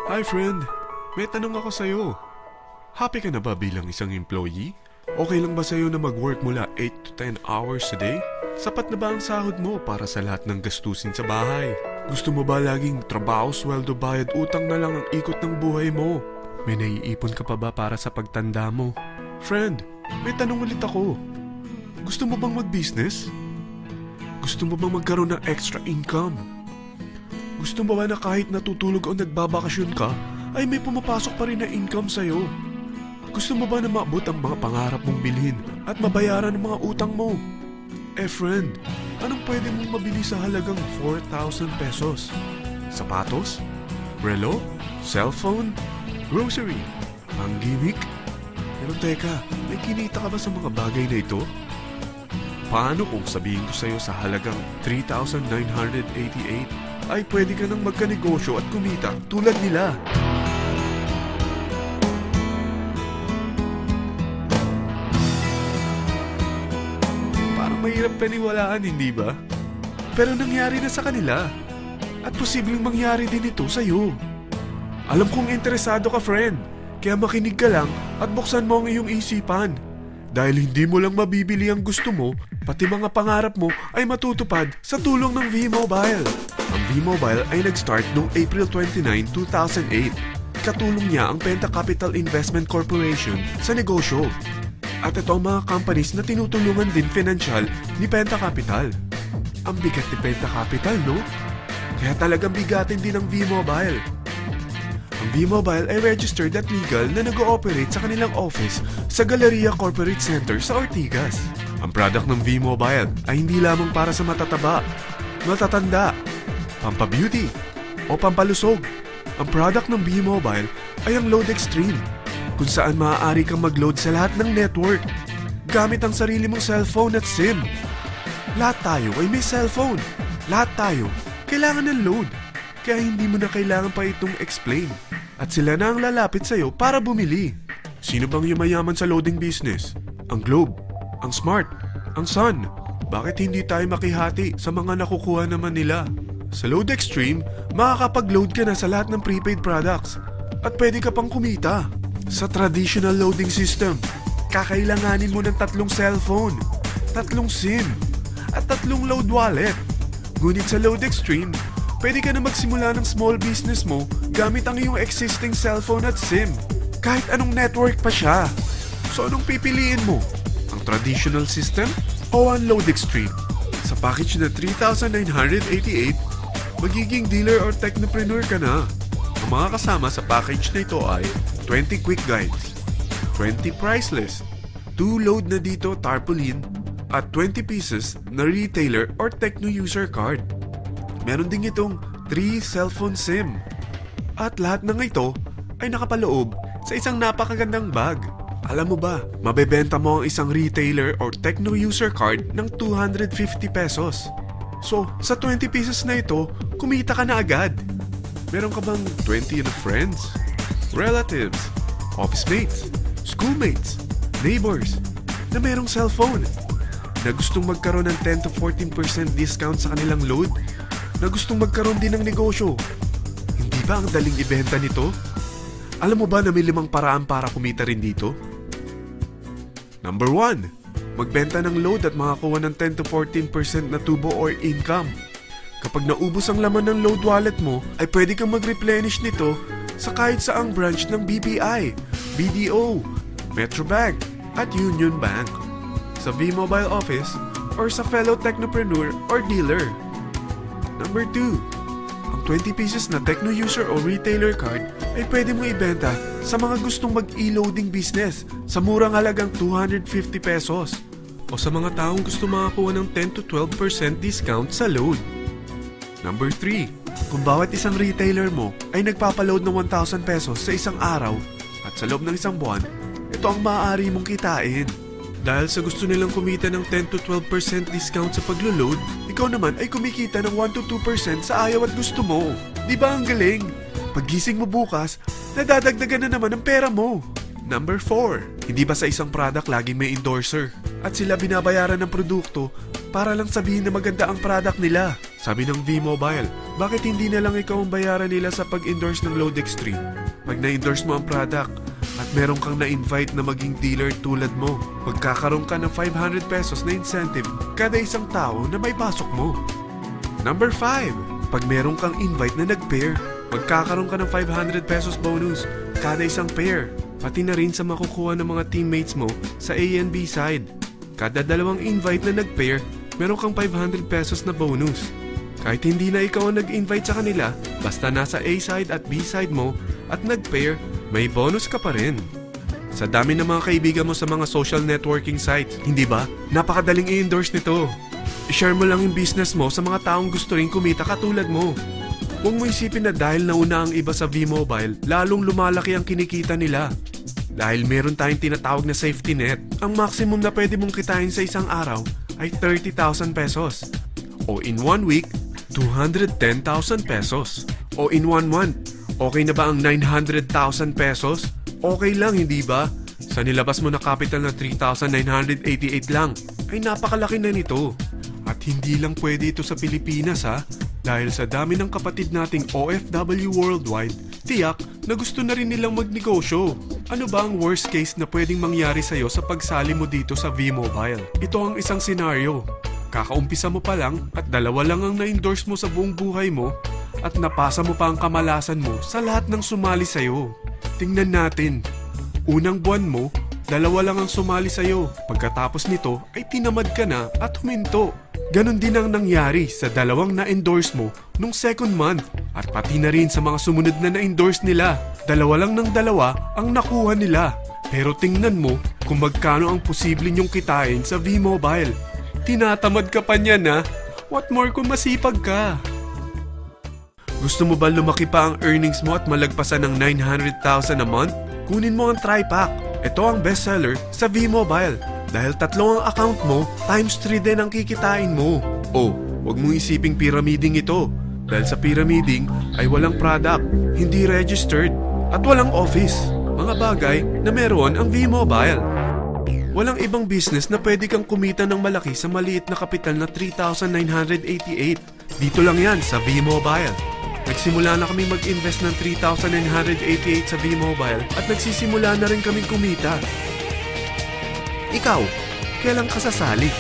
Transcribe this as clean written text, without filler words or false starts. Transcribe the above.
Hi friend, may tanong ako sa'yo. Happy ka na ba bilang isang employee? Okay lang ba sa'yo na mag-work mula 8 to 10 hours a day? Sapat na ba ang sahod mo para sa lahat ng gastusin sa bahay? Gusto mo ba laging trabaho, sweldo, bayad, utang na lang ang ikot ng buhay mo? May naiipon ka pa ba para sa pagtanda mo? Friend, may tanong ulit ako. Gusto mo bang mag-business? Gusto mo bang magkaroon ng extra income? Gusto mo ba na kahit natutulog o nagbabakasyon ka, ay may pumapasok pa rin na income sa'yo? Gusto mo ba na maabot ang mga pangarap mong bilhin at mabayaran ang mga utang mo? Friend, anong pwede mong mabili sa halagang 4,000 pesos? Sapatos? Relo? Cellphone? Grocery? Ang gimmick? Pero teka, may kinita ka ba sa mga bagay na ito? Paano kung sabihin ko sa'yo sa halagang 3,988 ay pwede ka nang magkanegosyo at kumita tulad nila? Parang mahirap paniwalaan, hindi ba? Pero nangyari na sa kanila. At posibleng mangyari din ito sa'yo. Alam kong interesado ka, friend. Kaya makinig ka lang at buksan mo ang iyong isipan. Dahil hindi mo lang mabibili ang gusto mo, pati mga pangarap mo ay matutupad sa tulong ng V-Mobile. Ang V-Mobile ay nag-start noong April 29, 2008. Katulong niya ang Penta Capital Investment Corporation sa negosyo. At ito ang mga companies na tinutulungan din financial ni Penta Capital. Ang bigat ni Penta Capital, no? Kaya talagang bigatin din ang V-Mobile. Ang V-Mobile ay registered at legal na nag-ooperate sa kanilang office sa Galleria Corporate Center sa Ortigas. Ang product ng V-Mobile ay hindi lamang para sa matataba, matatanda, pampabeauty, o pampalusog. Ang product ng V-Mobile ay ang Load Extreme, kung saan maaari kang mag-load sa lahat ng network gamit ang sarili mong cellphone at SIM. Lahat tayo ay may cellphone. Lahat tayo kailangan ng load. Kaya hindi mo na kailangan pa itong explain. At sila na ang lalapit sa'yo para bumili. Sino bang yumayaman sa loading business? Ang Globe, ang Smart, ang Sun. Bakit hindi tayo makihati sa mga nakukuha naman nila? Sa Load Extreme, makakapag-load ka na sa lahat ng prepaid products. At pwede ka pang kumita. Sa traditional loading system, kakailanganin mo ng 3 cellphone, 3 SIM, at 3 load wallet. Ngunit sa Load Extreme, pwede ka na magsimula ng small business mo gamit ang iyong existing cellphone at SIM. Kahit anong network pa siya. So anong pipiliin mo? Ang traditional system o ang Load Extreme? Sa package na 3,988, magiging dealer or technopreneur ka na. Ang mga kasama sa package na ito ay 20 quick guides, 20 price list, 2 load na dito tarpaulin, at 20 pieces na retailer or techno user card. Meron din itong 3 cellphone SIM. At lahat ng ito ay nakapaloob sa isang napakagandang bag. Alam mo ba, mabebenta mo ang isang retailer or techno user card ng 250 pesos. So, sa 20 pieces na ito, kumita ka na agad. Meron ka bang 20 na friends, relatives, office mates, schoolmates, neighbors na merong cellphone, na gustong magkaroon ng 10 to 14% discount sa kanilang load, na gustong magkaroon din ng negosyo? Hindi ba ang daling ibenta nito? Alam mo ba na may 5 paraan para kumita rin dito? Number 1, magbenta ng load at makakuha ng 10 to 14% na tubo or income. Kapag naubos ang laman ng load wallet mo, ay pwede kang mag-replenish nito sa kahit saang branch ng BPI, BDO, Metrobank, at Union Bank, sa V-Mobile office, or sa fellow technopreneur or dealer. Number 2, ang 20 pieces na techno user o retailer card ay pwede mo ibenta sa mga gustong mag-e-loading business sa murang halagang 250 pesos o sa mga taong gusto makakuha ng 10 to 12% discount sa load. Number 3, kung bawat isang retailer mo ay nagpapaload ng 1,000 pesos sa isang araw at sa loob ng isang buwan, ito ang maaari mong kitain. Dahil sa gusto nilang kumita ng 10 to 12% discount sa paglo-load, ikaw naman ay kumikita ng 1 to 2% sa ayaw at gusto mo. Di ba ang galing? Paggising mo bukas, nadadagdagan na naman ang pera mo. Number 4, hindi ba sa isang product laging may endorser? At sila binabayaran ng produkto para lang sabihin na maganda ang product nila. Sabi ng V-Mobile, Bakit hindi na lang ikaw ang bayaran nila sa pag-endorse ng Load Extreme? Pag na-endorse mo ang product at meron kang na-invite na maging dealer tulad mo, magkakaroon ka ng 500 pesos na incentive kada isang tao na may pasok mo. Number 5. Pag meron kang invite na nag-pair, magkakaroon ka ng 500 pesos bonus kada isang pair. Pati na rin sa makukuha ng mga teammates mo sa A and B side. Kada dalawang invite na nag-pair, meron kang 500 pesos na bonus. Kahit hindi na ikaw ang nag-invite sa kanila, basta nasa A side at B side mo at nag-pair, may bonus ka pa rin. Sa dami ng mga kaibigan mo sa mga social networking sites, hindi ba? Napakadaling i-endorse nito. I-share mo lang yung business mo sa mga taong gusto rin kumita katulad mo. Huwag mo isipin na dahil nauna ang iba sa V-Mobile, lalong lumalaki ang kinikita nila. Dahil meron tayong tinatawag na safety net, ang maximum na pwede mong kitain sa isang araw ay 30,000 pesos. O in 1 week, 210,000 pesos. O in 1 month, okay na ba ang 900,000 pesos? Okay lang, hindi ba? Sa nilabas mo na capital na 3,988 lang, ay napakalaki na nito. At hindi lang pwede ito sa Pilipinas ha, dahil sa dami ng kapatid nating OFW worldwide, tiyak na gusto na rin nilang magnegosyo. Ano ba ang worst case na pwedeng mangyari sa'yo sa pagsali mo dito sa V-Mobile? Ito ang isang senaryo. Kakaumpisa mo pa lang at 2 lang ang na-endorse mo sa buong buhay mo at napasa mo pa ang kamalasan mo sa lahat ng sumali sa'yo. Tingnan natin. Unang buwan mo, 2 lang ang sumali sa'yo. Pagkatapos nito ay tinamad ka na at huminto. Ganon din ang nangyari sa 2 na-endorse mo nung second month at pati na rin sa mga sumunod na na-endorse nila. 2 lang ng 2 ang nakuha nila. Pero tingnan mo kung magkano ang posible nyong kitain sa V-Mobile. Tinatamad ka pa niyan ha? What more kung masipag ka? Gusto mo ba lumaki pa ang earnings mo at malagpasan ng 900,000 a month? Kunin mo ang TriPack. Ito ang bestseller sa V-Mobile. Dahil 3 ang account mo, times 3 din ang kikitain mo. Oh, huwag mong isiping pyramiding ito. Dahil sa pyramiding ay walang product, hindi registered, at walang office. Mga bagay na meron ang V-Mobile. Walang ibang business na pwede kang kumita ng malaki sa maliit na kapital na 3,988. Dito lang yan sa V-Mobile. Nagsimula na kami mag-invest ng 3,988 sa V-Mobile at nagsisimula na rin kaming kumita. Ikaw, kailan ka sasali?